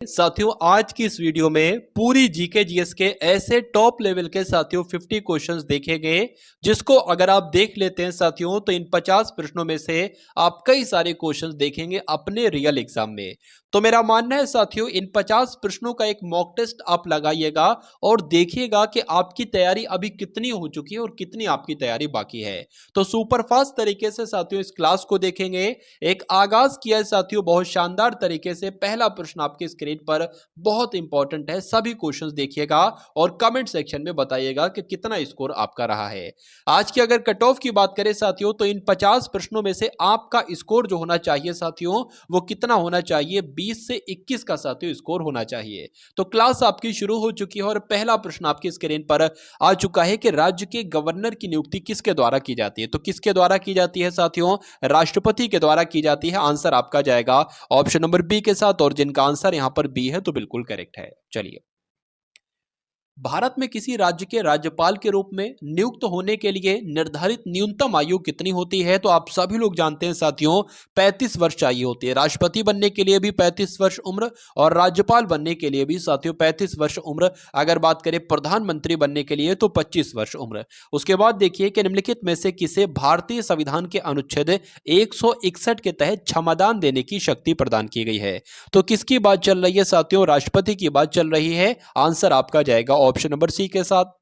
साथियों आज की इस वीडियो में पूरी जीके जीएस के ऐसे टॉप लेवल के साथियों 50 क्वेश्चंस देखे गए जिसको अगर आप देख लेते हैं साथियों तो इन 50 प्रश्नों में से आप कई सारे क्वेश्चंस देखेंगे अपने रियल एग्जाम में। तो मेरा मानना है साथियों इन 50 प्रश्नों का एक मॉक टेस्ट आप लगाइएगा और देखिएगा कि आपकी तैयारी अभी कितनी हो चुकी है और कितनी आपकी तैयारी बाकी है। तो सुपरफास्ट तरीके से साथियों इस क्लास को देखेंगे। एक आगाज किया है साथियों बहुत शानदार तरीके से। पहला प्रश्न आपके स्क्रीन पर बहुत इंपॉर्टेंट है, सभी क्वेश्चंस देखिएगा और कमेंट सेक्शन में बताइएगा कि कितना स्कोर आपका रहा है। आज की अगर कट ऑफ की बात करें साथियों तो इन 50 प्रश्नों में से आपका स्कोर जो होना चाहिए साथियों वो कितना होना चाहिए, 20 से 21 का साथियों स्कोर होना चाहिए। तो क्लास आपकी शुरू हो चुकी है और पहला प्रश्न आपकी स्क्रीन पर आ चुका है कि राज्य के गवर्नर की नियुक्ति किसके द्वारा की जाती है। तो किसके द्वारा की जाती है साथियों, राष्ट्रपति के द्वारा की जाती है। आंसर आपका जाएगा ऑप्शन नंबर बी के साथ और जिनका आंसर यहां पर बी है तो बिल्कुल करेक्ट है। चलिए, भारत में किसी राज्य के राज्यपाल के रूप में नियुक्त होने के लिए निर्धारित न्यूनतम आयु कितनी होती है। तो आप सभी लोग जानते हैं साथियों 35 वर्ष चाहिए होती है। राष्ट्रपति बनने के लिए भी 35 वर्ष उम्र और राज्यपाल बनने के लिए भी साथियों 35 वर्ष उम्र। अगर बात करें प्रधानमंत्री बनने के लिए तो 25 वर्ष उम्र। उसके बाद देखिए कि निम्नलिखित में से किसे भारतीय संविधान के अनुच्छेद 161 के तहत क्षमादान देने की शक्ति प्रदान की गई है। तो किसकी बात चल रही है साथियों, राष्ट्रपति की बात चल रही है। आंसर आपका जाएगा ऑप्शन नंबर सी के साथ।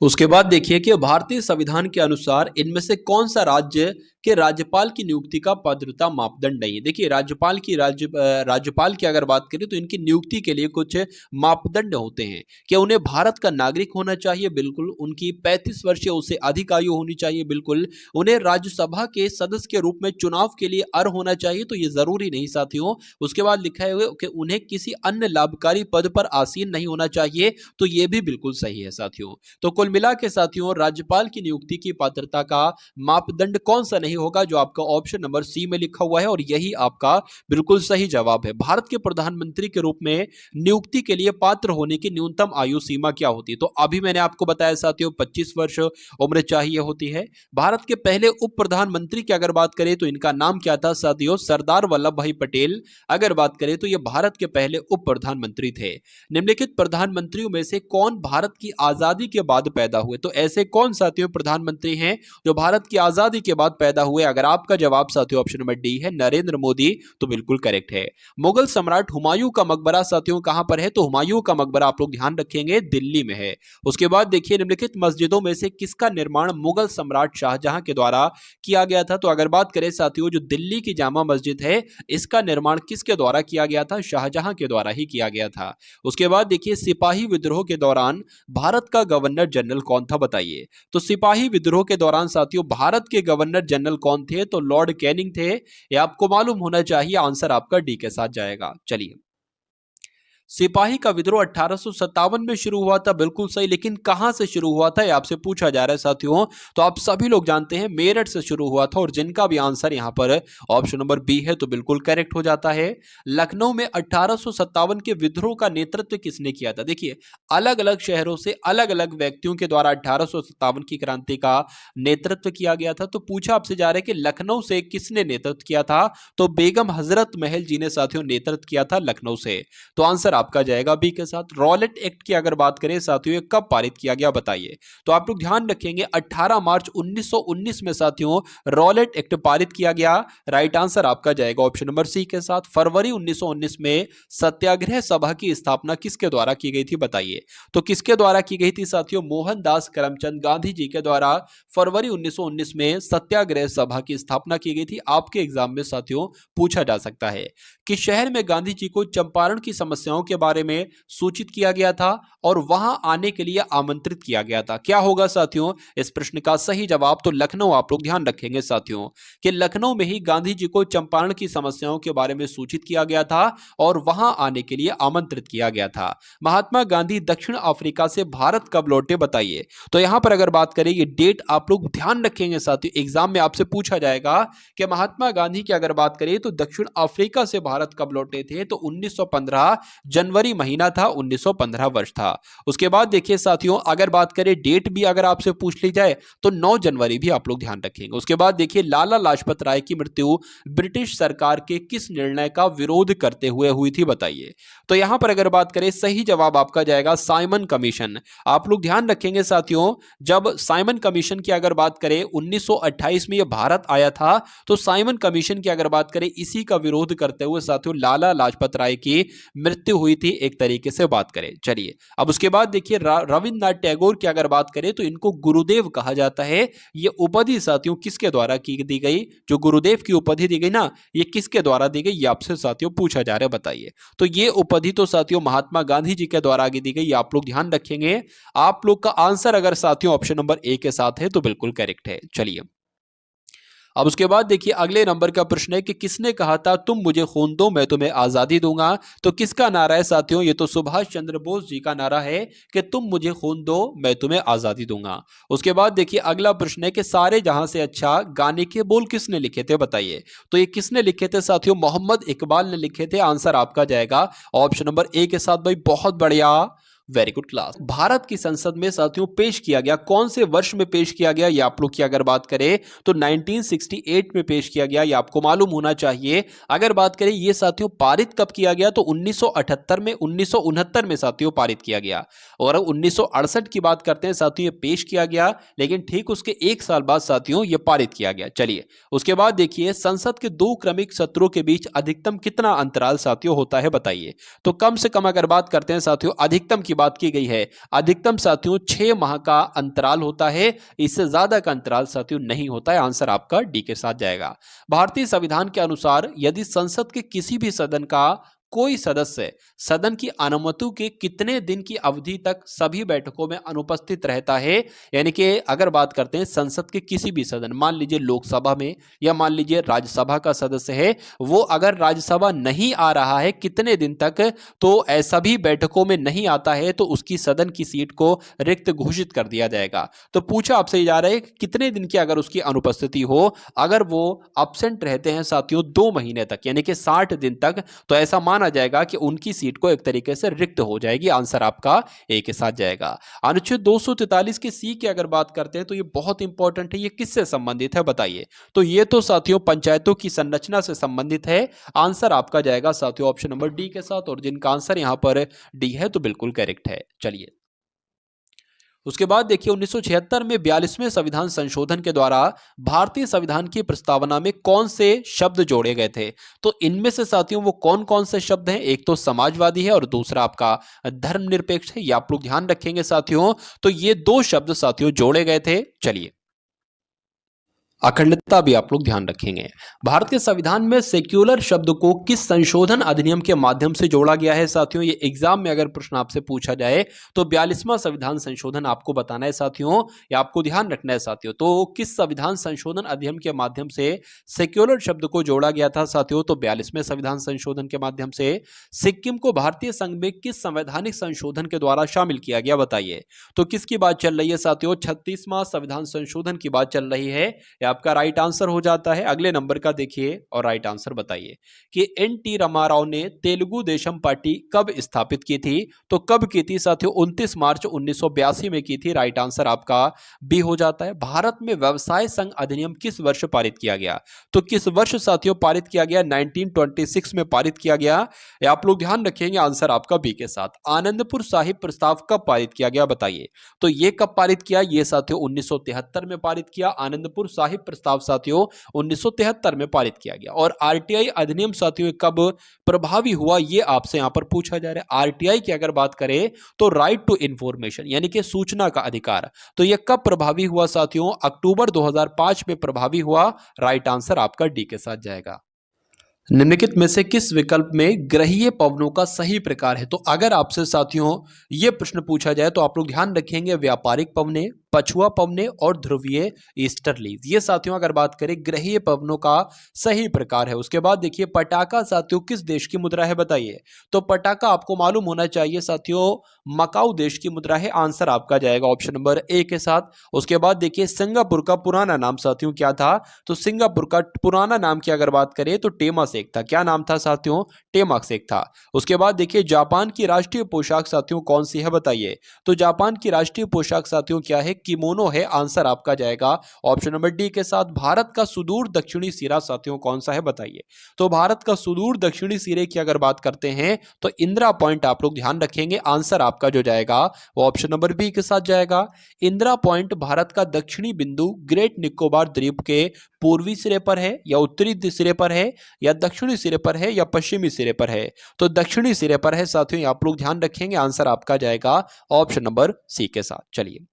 उसके बाद देखिए कि भारतीय संविधान के अनुसार इनमें से कौन सा राज्य के राज्यपाल की नियुक्ति का पात्रता मापदंड नहीं है। देखिए राज्यपाल की अगर बात करें तो इनकी नियुक्ति के लिए कुछ मापदंड होते हैं कि उन्हें भारत का नागरिक होना चाहिए, बिल्कुल, उनकी 35 वर्ष या उससे अधिक आयु होनी चाहिए, बिल्कुल, उन्हें राज्यसभा के सदस्य के रूप में चुनाव के लिए अर्ह होना चाहिए, तो ये जरूरी नहीं साथियों। उसके बाद लिखा है कि उन्हें किसी अन्य लाभकारी पद पर आसीन नहीं होना चाहिए, तो ये भी बिल्कुल सही है साथियों। तो कुल मिला के साथियों राज्यपाल की नियुक्ति की पात्रता का मापदंड कौन सा नहीं होगा, जो आपका ऑप्शन नंबर सी में लिखा हुआ है और यही आपका बिल्कुल सही जवाब है। भारत के प्रधानमंत्री के रूप में नियुक्ति के लिए पात्र होने की न्यूनतम आयु सीमा क्या होती है। तो अभी मैंने आपको बताया साथियों 25 वर्ष उम्र चाहिए होती है। भारत के पहले उप प्रधानमंत्री की अगर बात करें तो इनका नाम क्या था साथियों, सरदार वल्लभ भाई पटेल। अगर बात करें तो ये भारत के पहले उप प्रधानमंत्री थे। निम्नलिखित प्रधानमंत्रियों में से कौन भारत की आजादी के बाद पैदा हुए। तो ऐसे कौन साथियों प्रधानमंत्री हैं जो भारत की आजादी के बाद पैदा हुए। अगर आपका जवाब साथियों ऑप्शन नंबर डी है, नरेंद्र मोदी, तो बिल्कुल करेक्ट है। मुगल सम्राट हुमायूं का मकबरा साथियों कहां पर है। तो हुमायूं का मकबरा आप लोग ध्यान रखेंगे दिल्ली में है। उसके बाद देखिए निम्नलिखित मस्जिदों में से किसका निर्माण मुगल सम्राट शाहजहां के द्वारा किया गया था। तो अगर बात करें साथियों जो दिल्ली की जामा मस्जिद है इसका निर्माण किसके द्वारा किया गया था, शाहजहां के द्वारा ही किया गया था। उसके बाद देखिए सिपाही विद्रोह के दौरान भारत का गवर्नर जनरल कौन था, बताइए। तो सिपाही विद्रोह के दौरान साथियों भारत के गवर्नर जनरल कौन थे, तो लॉर्ड कैनिंग थे। ये आपको मालूम होना चाहिए। आंसर आपका डी के साथ जाएगा। चलिए, सिपाही का विद्रोह 1857 में शुरू हुआ था, बिल्कुल सही, लेकिन कहां से शुरू हुआ था ये आपसे पूछा जा रहा है साथियों। तो आप सभी लोग जानते हैं मेरठ से शुरू हुआ था और जिनका भी आंसर यहां पर ऑप्शन नंबर बी है तो बिल्कुल करेक्ट हो जाता है। लखनऊ में 1857 के विद्रोह का नेतृत्व किसने किया था। देखिए अलग अलग शहरों से अलग अलग व्यक्तियों के द्वारा 1857 की क्रांति का नेतृत्व किया गया था। तो पूछा आपसे जा रहा है कि लखनऊ से किसने नेतृत्व किया था। तो बेगम हजरत महल जी ने साथियों नेतृत्व किया था लखनऊ से। तो आंसर आपका जाएगा बी के साथ। रॉलेट एक्ट की अगर बात करें साथियों कब पारित किया गया, बताइए। तो आप लोग ध्यान रखेंगे 18 मार्च 1919 में साथियों रॉलेट एक्ट पारित किया गया। राइट आंसर आपका जाएगा ऑप्शन नंबर सी के साथ। फरवरी 1919 में सत्याग्रह सभा की स्थापना किसके द्वारा की गई थी, बताइए। तो किसके द्वारा की गई थी साथियों, मोहनदास करमचंद गांधी जी के द्वारा फरवरी 1919 में सत्याग्रह सभा की स्थापना की गई थी। आपके एग्जाम में साथियों पूछा जा सकता है कि शहर में गांधी जी को चंपारण की समस्याओं के बारे में सूचित किया गया था और वहां आने के लिए आमंत्रित किया गया था। क्या होगा साथियों इस प्रश्न का सही जवाब, तो लखनऊ। आप लोग ध्यान रखेंगे साथियों कि लखनऊ में ही गांधी जी को चंपारण की समस्याओं के बारे में सूचित किया गया था और वहां आने के लिए आमंत्रित किया गया था। महात्मा गांधी दक्षिण अफ्रीका से भारत कब लौटे, बताइए। तो यहां पर अगर बात करें ये डेट आप लोग ध्यान रखेंगे साथियों, एग्जाम में आपसे पूछा जाएगा कि महात्मा गांधी की अगर बात करें तो दक्षिण अफ्रीका से भारत कब लौटे थे। तो 1915 जनवरी महीना था, 1915 वर्ष था। उसके बाद देखिए साथियों, अगर बात करें डेट भी अगर आपसे पूछ ली जाए तो 9 जनवरी भी आप लोग ध्यान रखेंगे। उसके बाद देखिए लाला लाजपत राय की मृत्यु ब्रिटिश सरकार के किस निर्णय का विरोध करते हुए हुई थी, बताइए। तो यहां पर अगर बात करें, सही जवाब आपका जाएगा साइमन कमीशन। आप लोग ध्यान रखेंगे साथियों, जब साइमन कमीशन की अगर बात करें 1928 में यह भारत आया था, तो साइमन कमीशन की अगर बात करें इसी का विरोध करते हुए साथियों लाला लाजपत राय की मृत्यु हुई थी, एक तरीके से बात करें। चलिए अब उसके बाद देखिए रविंद्रनाथ टैगोर की अगर बात करें तो इनको गुरुदेव कहा जाता है। ये उपाधि साथियों किसके द्वारा की दी गई? जो गुरुदेव की उपाधि दी गई ना, ये किसके द्वारा दी गई, ये आपसे साथियों पूछा जा रहा है, बताइए। तो ये उपाधि तो साथियों महात्मा गांधी जी के द्वारा दी गई, आप लोग ध्यान रखेंगे। आप लोग का आंसर अगर साथियों ऑप्शन नंबर ए के साथ है तो बिल्कुल करेक्ट है। चलिए अब उसके बाद देखिए अगले नंबर का प्रश्न है कि किसने कहा था तुम मुझे खून दो मैं तुम्हें आजादी दूंगा? तो किसका नारा है साथियों? ये तो सुभाष चंद्र बोस जी का नारा है कि तुम मुझे खून दो मैं तुम्हें आजादी दूंगा। उसके बाद देखिए अगला प्रश्न है कि सारे जहां से अच्छा गाने के बोल किसने लिखे थे, बताइए। तो ये किसने लिखे थे साथियों? मोहम्मद इकबाल ने लिखे थे। आंसर आपका जाएगा ऑप्शन नंबर ए के साथ। भाई बहुत बढ़िया, वेरी गुड क्लास। भारत की संसद में साथियों पेश किया गया, कौन से वर्ष में पेश किया गया, ये आप लोग की अगर बात करें तो 1968 में पेश किया गया, ये आपको मालूम होना चाहिए। अगर बात करें ये साथियों पारित कब किया गया, तो 1978 में, 1969 में साथियों पारित किया गया। और 1968 की बात करते हैं साथियों, ये पेश किया गया, लेकिन ठीक उसके एक साल बाद साथियों ये पारित किया गया। चलिए उसके बाद देखिए संसद के दो क्रमिक सत्रों के बीच अधिकतम कितना अंतराल साथियों होता है, बताइए। तो कम से कम अगर बात करते हैं साथियों, अधिकतम की बात की गई है, अधिकतम साथियों 6 माह का अंतराल होता है, इससे ज्यादा का अंतराल साथियों नहीं होता है। आंसर आपका डी के साथ जाएगा। भारतीय संविधान के अनुसार यदि संसद के किसी भी सदन का कोई सदस्य सदन की अनुमति के कितने दिन की अवधि तक सभी बैठकों में अनुपस्थित रहता है, यानी कि अगर बात करते हैं संसद के किसी भी सदन, मान लीजिए लोकसभा में या मान लीजिए राज्यसभा का सदस्य है, वो अगर राज्यसभा नहीं आ रहा है कितने दिन तक, तो ऐसा भी बैठकों में नहीं आता है तो उसकी सदन की सीट को रिक्त घोषित कर दिया जाएगा। तो पूछा आपसे जा रहा है कितने दिन की अगर उसकी अनुपस्थिति हो, अगर वो अब्सेंट रहते हैं साथियों 2 महीने तक यानी कि 60 दिन तक, तो ऐसा माना जाएगा कि उनकी सीट को एक तरीके से रिक्त हो जाएगी। आंसर आपका ए के साथ जाएगा। अनुच्छेद 243 की सी की अगर बात करते हैं तो ये बहुत इंपॉर्टेंट है, ये किससे संबंधित है, बताइए। तो ये तो साथियों पंचायतों की संरचना से संबंधित है। आंसर आपका जाएगा साथियों ऑप्शन नंबर डी के साथ, और जिनका आंसर यहां पर डी है तो बिल्कुल करेक्ट है। चलिए उसके बाद देखिए 1976 में 42वें संविधान संशोधन के द्वारा भारतीय संविधान की प्रस्तावना में कौन से शब्द जोड़े गए थे? तो इनमें से साथियों वो कौन कौन से शब्द हैं? एक तो समाजवादी है और दूसरा आपका धर्मनिरपेक्ष है, ये आप लोग ध्यान रखेंगे साथियों। तो ये दो शब्द साथियों जोड़े गए थे। चलिए अखंडता भी आप लोग ध्यान रखेंगे। भारतीय संविधान में सेक्युलर शब्द को किस संशोधन अधिनियम के माध्यम से जोड़ा गया है साथियों? ये एग्जाम में अगर प्रश्न आपसे पूछा जाए तो 42वां संविधान संशोधन आपको बताना है साथियों, ये आपको ध्यान रखना है साथियों। तो किस संविधान संशोधन अधिनियम के माध्यम से सेक्युलर शब्द को जोड़ा गया था साथियों? तो 42वें संविधान संशोधन के माध्यम से। सिक्किम को भारतीय संघ में किस संवैधानिक संशोधन के द्वारा शामिल किया गया, बताइए। तो किसकी बात चल रही है साथियों? 36वां संविधान संशोधन की बात चल रही है। आपका राइट आंसर हो जाता है। अगले नंबर का देखिए और राइट आंसर बताइए कि एन टी रामाराव ने तेलुगु देशम पार्टी कब स्थापित की थी? तो कब की थी साथियों? 29 मार्च 1982 में की थी। राइट आंसर आपका बी हो जाता है। भारत में व्यवसाय संघ अधिनियम किस वर्ष पारित किया गया? तो किस वर्ष साथियों पारित किया गया? 1926 में पारित किया गया। आप लोग ध्यान रखेंगे, आंसर आपका बी के साथ। आनंदपुर साहिब प्रस्ताव कब पारित किया गया, बताइए। तो ये कब पारित किया? ये साथियों 1973 में पारित किया। आनंदपुर साहिब प्रस्ताव साथियों 1973 में पारित किया गया। और आरटीआई अधिनियम साथियों कब प्रभावी हुआ, ये आपसे यहां पर पूछा जा रहा है। आरटीआई की अगर बात करें तो राइट टू इंफॉर्मेशन यानी कि सूचना का अधिकार, तो यह कब प्रभावी हुआ साथियों? अक्टूबर 2005 में प्रभावी हुआ। राइट आंसर आपका डी के साथ जाएगा। निम्नलिखित में से किस विकल्प में ग्रहीय पवनों का सही प्रकार है? तो अगर आपसे साथियों यह प्रश्न पूछा जाए तो आप लोग ध्यान रखेंगे व्यापारिक पवने, पछुआ पवने और ध्रुवीय ईस्टर्लीज। ये साथियों अगर बात करें ग्रहीय पवनों का सही प्रकार है। उसके बाद देखिए पटाखा साथियों किस देश की मुद्रा है बताइए। तो पटाखा आपको मालूम होना चाहिए साथियों मकाऊ देश की मुद्रा है। आंसर आपका जाएगा ऑप्शन नंबर ए के साथ। उसके बाद देखिए सिंगापुर का पुराना नाम साथियों क्या था। तो सिंगापुर का पुराना नाम की अगर बात करें तो टेमासेक था। क्या नाम था साथियों? टेमासेक था। उसके बाद देखिए जापान की राष्ट्रीय पोशाक साथियों कौन सी है बताइए। तो जापान की राष्ट्रीय पोशाक साथियों क्या है? किमोनो है। आंसर आपका जाएगा ऑप्शन नंबर डी के साथ। भारत का सुदूर दक्षिणी सिरा साथियों कौन सा है बताइए। तो भारत का सुदूर दक्षिणी सिरे की अगर बात करते हैं तो इंदिरा पॉइंट आप लोग ध्यान रखेंगे। आंसर आपका जो जाएगा वो ऑप्शन नंबर बी के साथ जाएगा। इंदिरा पॉइंट भारत का दक्षिणी बिंदु ग्रेट निकोबार द्वीप के पूर्वी सिरे पर है या उत्तरी सिरे पर है या दक्षिणी सिरे पर है या पश्चिमी सिरे पर है। तो दक्षिणी सिरे पर है साथियों, आप लोग ध्यान रखेंगे। आंसर आपका जाएगा ऑप्शन नंबर सी के साथ। चलिए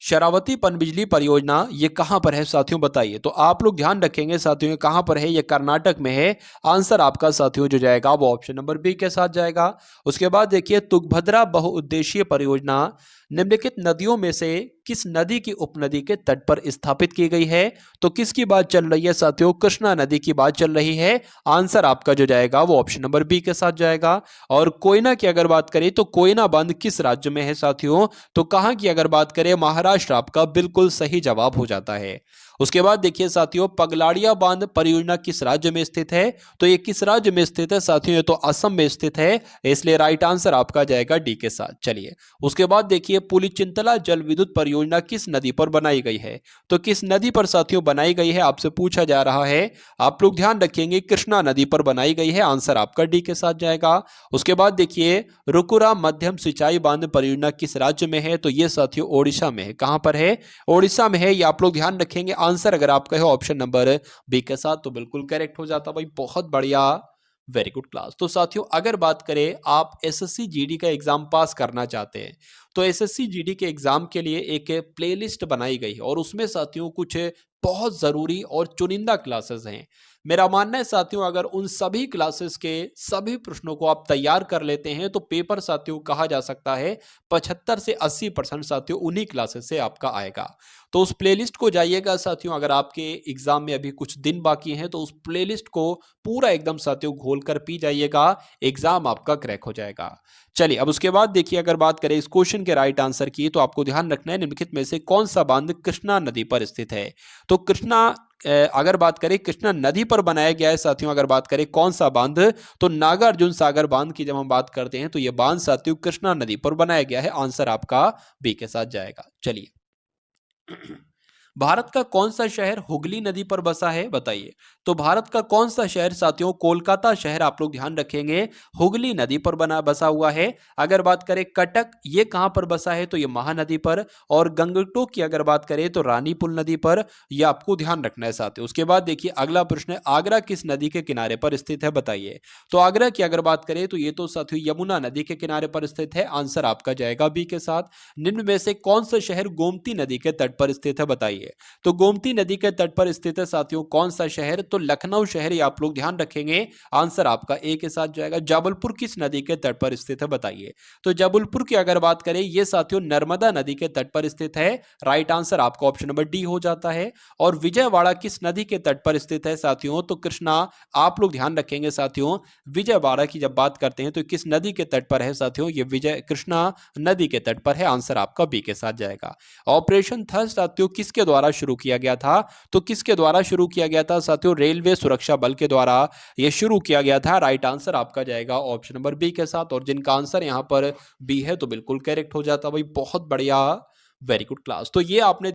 शरावती पनबिजली परियोजना ये कहां पर है साथियों बताइए। तो आप लोग ध्यान रखेंगे साथियों ये कहां पर है, ये कर्नाटक में है। आंसर आपका साथियों जो जाएगा वो ऑप्शन नंबर बी के साथ जाएगा। उसके बाद देखिए तुंगभद्रा बहुउद्देशीय परियोजना निम्नलिखित नदियों में से किस नदी की उपनदी के तट पर स्थापित की गई है। तो किसकी बात चल रही है साथियों? कृष्णा नदी की बात चल रही है। आंसर आपका जो जाएगा वो ऑप्शन नंबर बी के साथ जाएगा। और कोयना की अगर बात करें तो कोयना बांध किस राज्य में है साथियों? तो कहां की अगर बात करें महाराष्ट्र आपका बिल्कुल सही जवाब हो जाता है। उसके बाद देखिए साथियों पगलाड़िया बांध परियोजना किस राज्य में स्थित है। तो ये किस राज्य में स्थित है साथियों? ये तो असम में स्थित है, इसलिए राइट आंसर आपका जाएगा डी के साथ। चलिए उसके बाद देखिए पुलिचिंतला जल विद्युत परियोजना किस नदी पर बनाई गई है। तो किस नदी पर साथियों बनाई गई है आपसे पूछा जा रहा है। आप लोग ध्यान रखेंगे कृष्णा नदी पर बनाई गई है। आंसर आपका डी के साथ जाएगा। उसके बाद देखिए रुकुरा मध्यम सिंचाई बांध परियोजना किस राज्य में है। तो ये साथियों ओडिशा में है। कहां पर है? ओडिशा में है। ये आप लोग ध्यान रखेंगे। आंसर अगर आपका है ऑप्शन नंबर बी के साथ तो बिल्कुल करेक्ट हो जाता भाई। बहुत बढ़िया, वेरी गुड क्लास। तो साथियों अगर बात करें आप एसएससी जीडी का एग्जाम पास करना चाहते हैं तो एसएससी जीडी के एग्जाम के लिए एक प्लेलिस्ट बनाई गई है और उसमें साथियों कुछ बहुत जरूरी और चुनिंदा क्लासेस हैं। मेरा मानना है साथियों अगर उन सभी क्लासेस के सभी प्रश्नों को आप तैयार कर लेते हैं तो पेपर साथियों कहा जा सकता है 75 से 80% साथियों उन्हीं क्लासेस से आपका आएगा। तो उस प्लेलिस्ट को जाइएगा साथियों। अगर आपके एग्जाम में अभी कुछ दिन बाकी हैं तो उस प्लेलिस्ट को पूरा एकदम साथियों घोल कर पी जाइएगा, एग्जाम आपका क्रैक हो जाएगा। चलिए अब उसके बाद देखिए अगर बात करें इस क्वेश्चन के राइट आंसर की तो आपको ध्यान रखना है निम्नलिखित में से कौन सा बांध कृष्णा नदी पर स्थित है। तो कृष्णा अगर बात करें कृष्णा नदी पर बनाया गया है साथियों। अगर बात करें कौन सा बांध तो नागार्जुन सागर बांध की जब हम बात करते हैं तो यह बांध साथियों कृष्णा नदी पर बनाया गया है। आंसर आपका बी के साथ जाएगा। चलिए भारत का कौन सा शहर हुगली नदी पर बसा है बताइए। तो भारत का कौन सा शहर साथियों? कोलकाता शहर आप लोग ध्यान रखेंगे हुगली नदी पर बसा हुआ है। अगर बात करें कटक ये कहां पर बसा है तो ये महानदी पर। और गंगटोक की अगर बात करें तो रानीपुल नदी पर। यह आपको ध्यान रखना है साथियों। उसके बाद देखिए अगला प्रश्न है आगरा किस नदी के किनारे पर स्थित है बताइए। तो आगरा की अगर बात करें तो ये तो साथियों यमुना नदी के किनारे पर स्थित है। आंसर आपका जाएगा बी के साथ। निम्न में से कौन सा शहर गोमती नदी के तट पर स्थित है बताइए। तो गोमती नदी के तट पर स्थित है साथियों कौन सा शहर? तो लखनऊ शहर। ये आप लोग ध्यान रखेंगे। आंसर आपका ए के साथ जाएगा। जबलपुर किस नदी के तट पर स्थित है बताइए। तो जबलपुर की अगर बात करें ये साथियों नर्मदा नदी के तट पर स्थित है। राइट आंसर आपका ऑप्शन नंबर डी हो जाता है। और विजयवाड़ा किस नदी के तट पर स्थित है साथियों? तो कृष्णा। आप लोग ध्यान रखेंगे साथियों विजयवाड़ा की जब बात करते हैं तो किस नदी के तट पर है साथियों? ये विजय कृष्णा नदी के तट पर है। आंसर आपका बी के साथ जाएगा। ऑपरेशन थर्स्ट साथियों किसके द्वारा शुरू किया गया था? तो किसके द्वारा शुरू किया गया था साथियों? रेलवे सुरक्षा बल के द्वारा यह शुरू किया गया था। राइट आंसर आपका जाएगा ऑप्शन नंबर बी के साथ। और जिनका आंसर यहां पर बी है तो बिल्कुल करेक्ट हो जाता भाई। बहुत बढ़िया, वेरी गुड क्लास। तो ये आपने